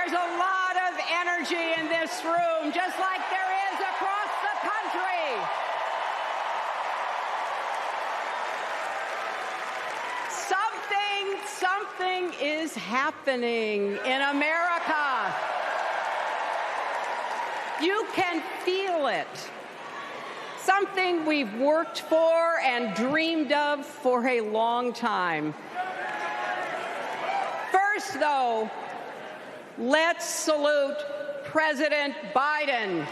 There's a lot of energy in this room, just like there is across the country. Something is happening in America. You can feel it. Something we've worked for and dreamed of for a long time. First, though, let's salute President Biden.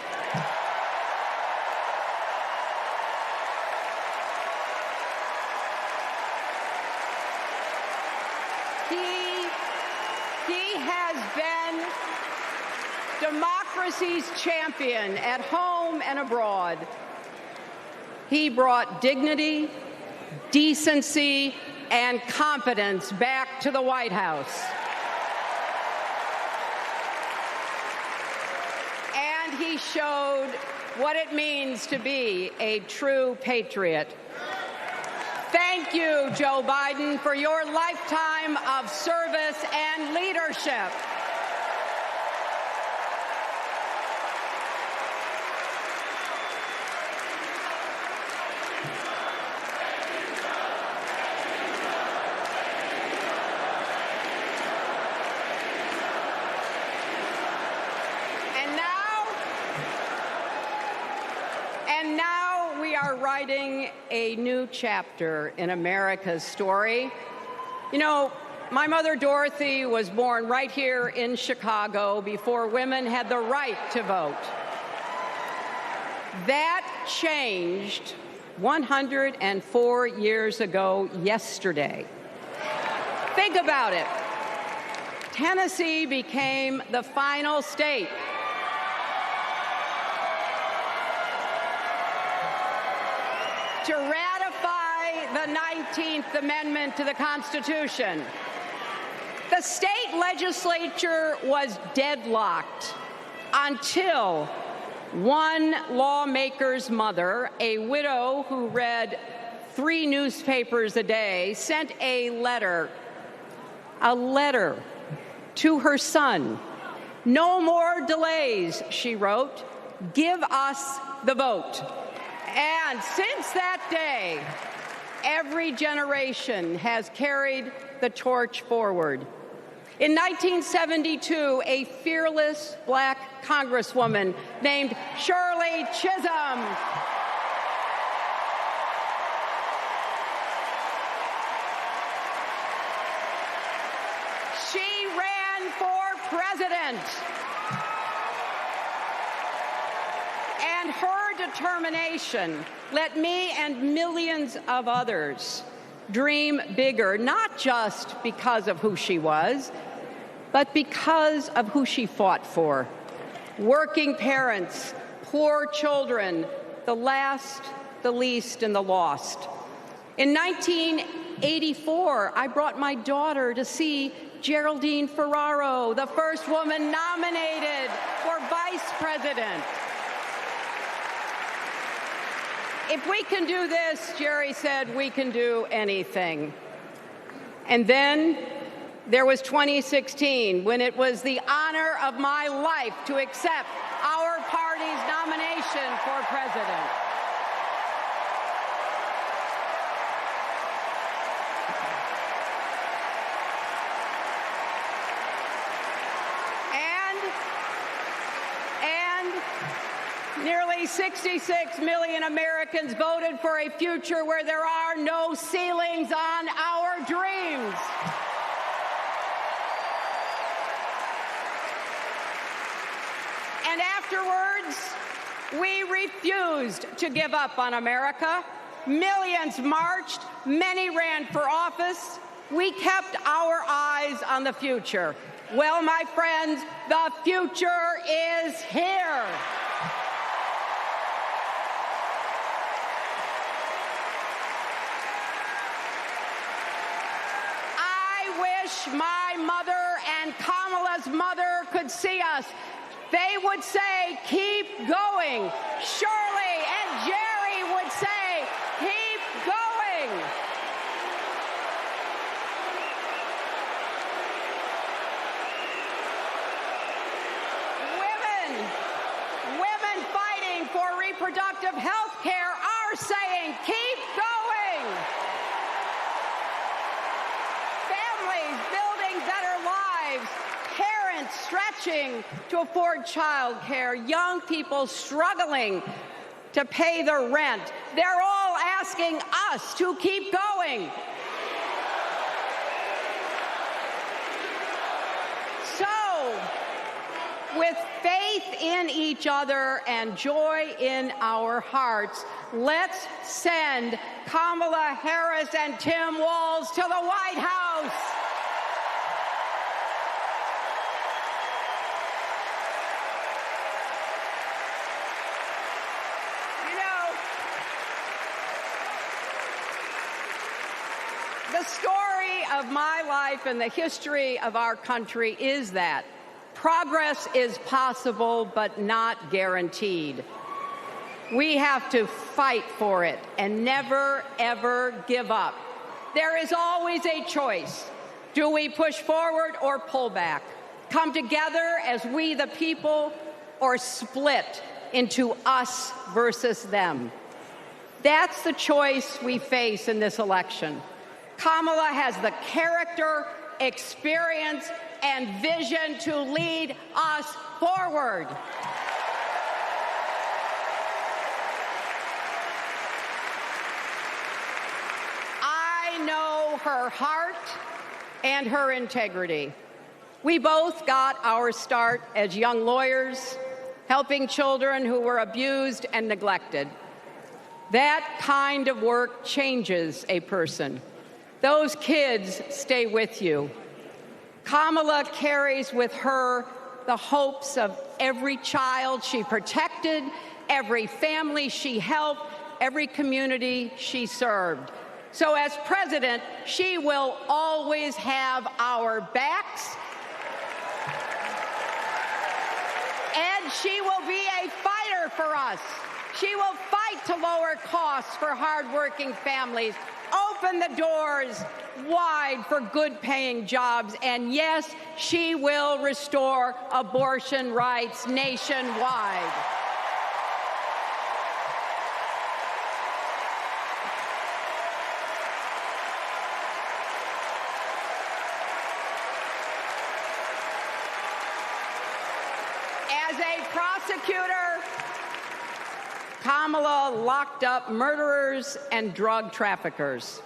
He has been democracy's champion at home and abroad. He brought dignity, decency, and confidence back to the White House. And he showed what it means to be a true patriot. Thank you, Joe Biden, for your lifetime of service and leadership. And now we are writing a new chapter in America's story. You know, my mother Dorothy was born right here in Chicago before women had the right to vote. That changed 104 years ago yesterday. Think about it. Tennessee became the final state to ratify the 19th Amendment to the Constitution. The state legislature was deadlocked until one lawmaker's mother, a widow who read 3 newspapers a day, sent a letter to her son. "No more delays," she wrote. "Give us the vote." And since that day, every generation has carried the torch forward. In 1972, a fearless black congresswoman named Shirley Chisholm she ran for president. And her determination let me and millions of others dream bigger, not just because of who she was, but because of who she fought for. Working parents, poor children, the last, the least, and the lost. In 1984, I brought my daughter to see Geraldine Ferraro, the first woman nominated for vice president. If we can do this, Jerry said, we can do anything. And then there was 2016, when it was the honor of my life to accept our party's nomination for president. Nearly 66 million Americans voted for a future where there are no ceilings on our dreams. And afterwards, we refused to give up on America. Millions marched, many ran for office. We kept our eyes on the future. Well, my friends, the future is here. My mother and Kamala's mother could see us. They would say, "Keep going." Shirley and Jerry would say, "Keep going." women fighting for reproductive health care are saying, keep going. Families building better lives, parents stretching to afford child care, young people struggling to pay their rent. They're all asking us to keep going. So, with faith in each other and joy in our hearts, let's send Kamala Harris and Tim Walz to the White House. The story of my life and the history of our country is that progress is possible but not guaranteed. We have to fight for it and never, ever give up. There is always a choice. Do we push forward or pull back? Come together as we the people, or split into us versus them? That's the choice we face in this election. Kamala has the character, experience, and vision to lead us forward. I know her heart and her integrity. We both got our start as young lawyers, helping children who were abused and neglected. That kind of work changes a person. Those kids stay with you. Kamala carries with her the hopes of every child she protected, every family she helped, every community she served. So as president, she will always have our backs, and she will be a fighter for us. She will fight to lower costs for hardworking families, open the doors wide for good-paying jobs, and yes, she will restore abortion rights nationwide. As a prosecutor, Kamala locked up murderers and drug traffickers.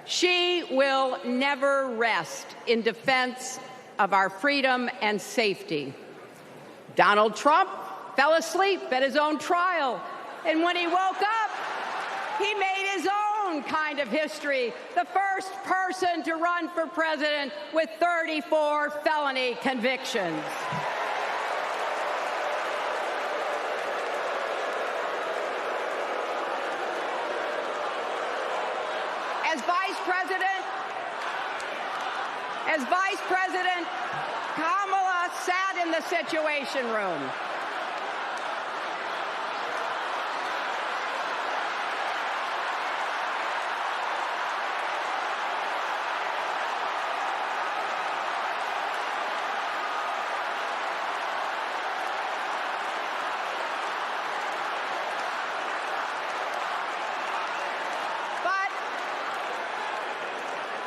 She will never rest in defense of our freedom and safety. Donald Trump fell asleep at his own trial, and when he woke up, he made his own kind of history, the first person to run for president with 34 felony convictions. As Vice President, Kamala sat in the Situation Room.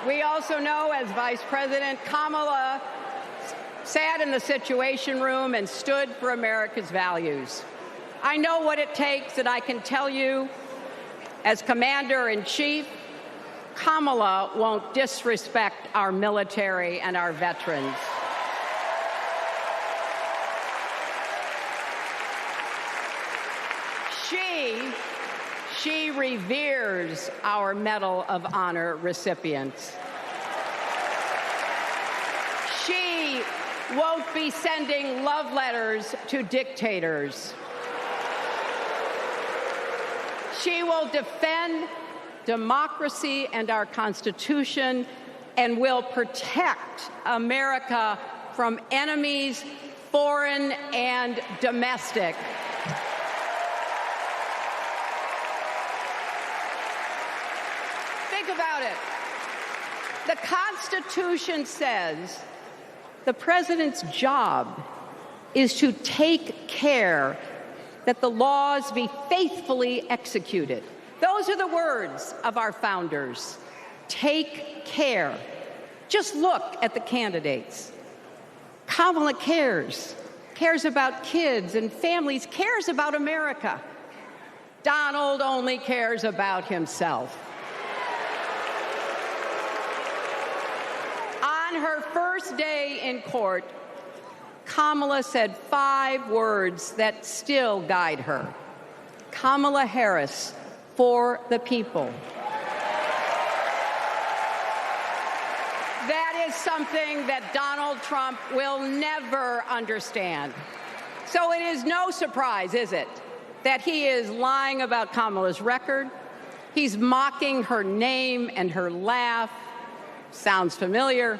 We also know, as Vice President, Kamala sat in the Situation Room and stood for America's values. I know what it takes, and I can tell you, as Commander-in-Chief, Kamala won't disrespect our military and our veterans. She reveres our Medal of Honor recipients. She won't be sending love letters to dictators. She will defend democracy and our Constitution and will protect America from enemies, foreign and domestic. Think about it. The Constitution says the president's job is to take care that the laws be faithfully executed. Those are the words of our founders. Take care. Just look at the candidates. Kamala cares about kids and families, cares about America. Donald only cares about himself. On her first day in court, Kamala said 5 words that still guide her. Kamala Harris, for the people. That is something that Donald Trump will never understand. So it is no surprise, is it, that he is lying about Kamala's record. He's mocking her name and her laugh. Sounds familiar.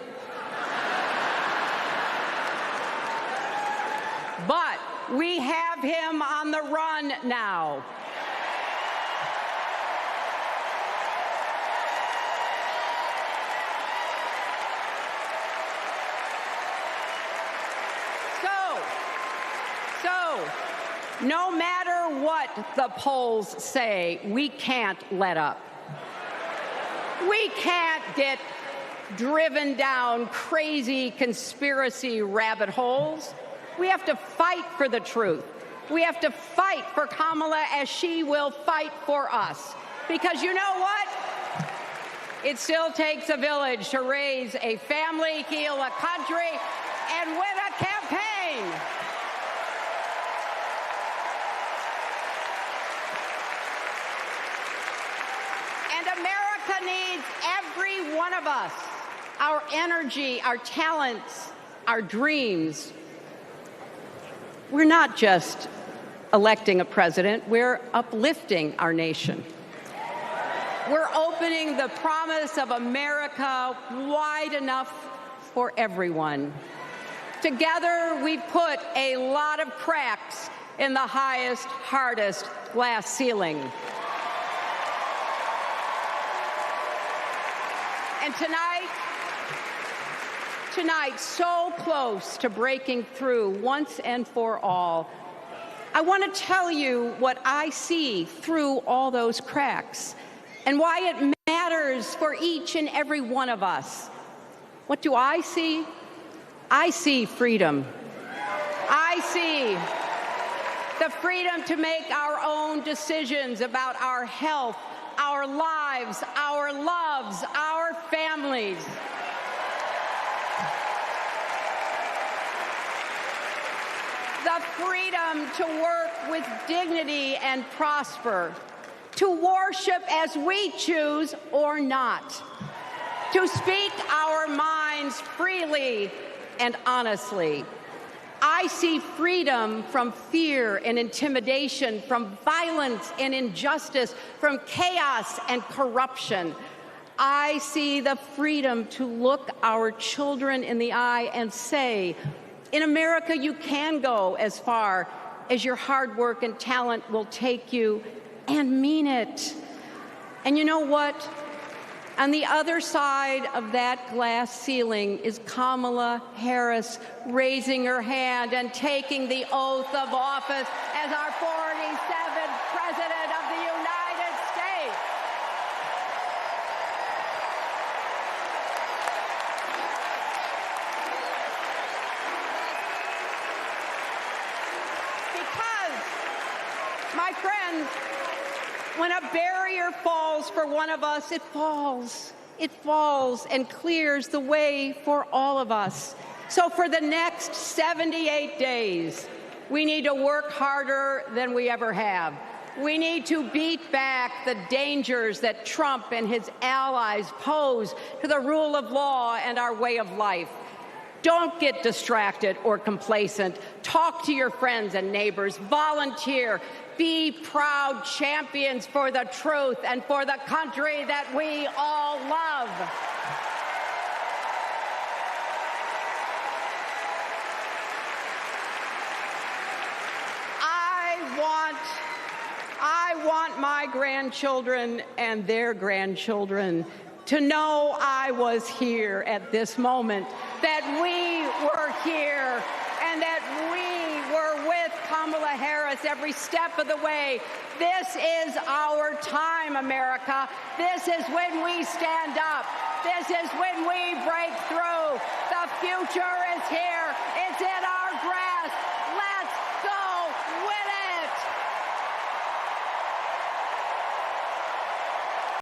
But we have him on the run now. So, no matter what the polls say, we can't let up. We can't get driven down crazy conspiracy rabbit holes. We have to fight for the truth. We have to fight for Kamala as she will fight for us. Because you know what? It still takes a village to raise a family, heal a country, and win a campaign. And America needs every one of us, our energy, our talents, our dreams. We're not just electing a president, we're uplifting our nation. We're opening the promise of America wide enough for everyone. Together, we put a lot of cracks in the highest, hardest glass ceiling. And tonight, so close to breaking through once and for all, I want to tell you what I see through all those cracks and why it matters for each and every one of us. What do I see? I see freedom. I see the freedom to make our own decisions about our health, our lives, our loves, our families. The freedom to work with dignity and prosper, to worship as we choose or not, to speak our minds freely and honestly. I see freedom from fear and intimidation, from violence and injustice, from chaos and corruption. I see the freedom to look our children in the eye and say, in America, you can go as far as your hard work and talent will take you, and mean it. And you know what? On the other side of that glass ceiling is Kamala Harris raising her hand and taking the oath of office as our 47th President of the United States. Because, my friends, when a barrier falls for one of us, it falls. It falls and clears the way for all of us. So for the next 78 days, we need to work harder than we ever have. We need to beat back the dangers that Trump and his allies pose to the rule of law and our way of life. Don't get distracted or complacent. Talk to your friends and neighbors. Volunteer. Be proud champions for the truth and for the country that we all love. I want my grandchildren and their grandchildren to know I was here at this moment, that we were here, and that we Kamala Harris every step of the way. This is our time, America. This is when we stand up. This is when we break through. The future is here. It's in our grasp. Let's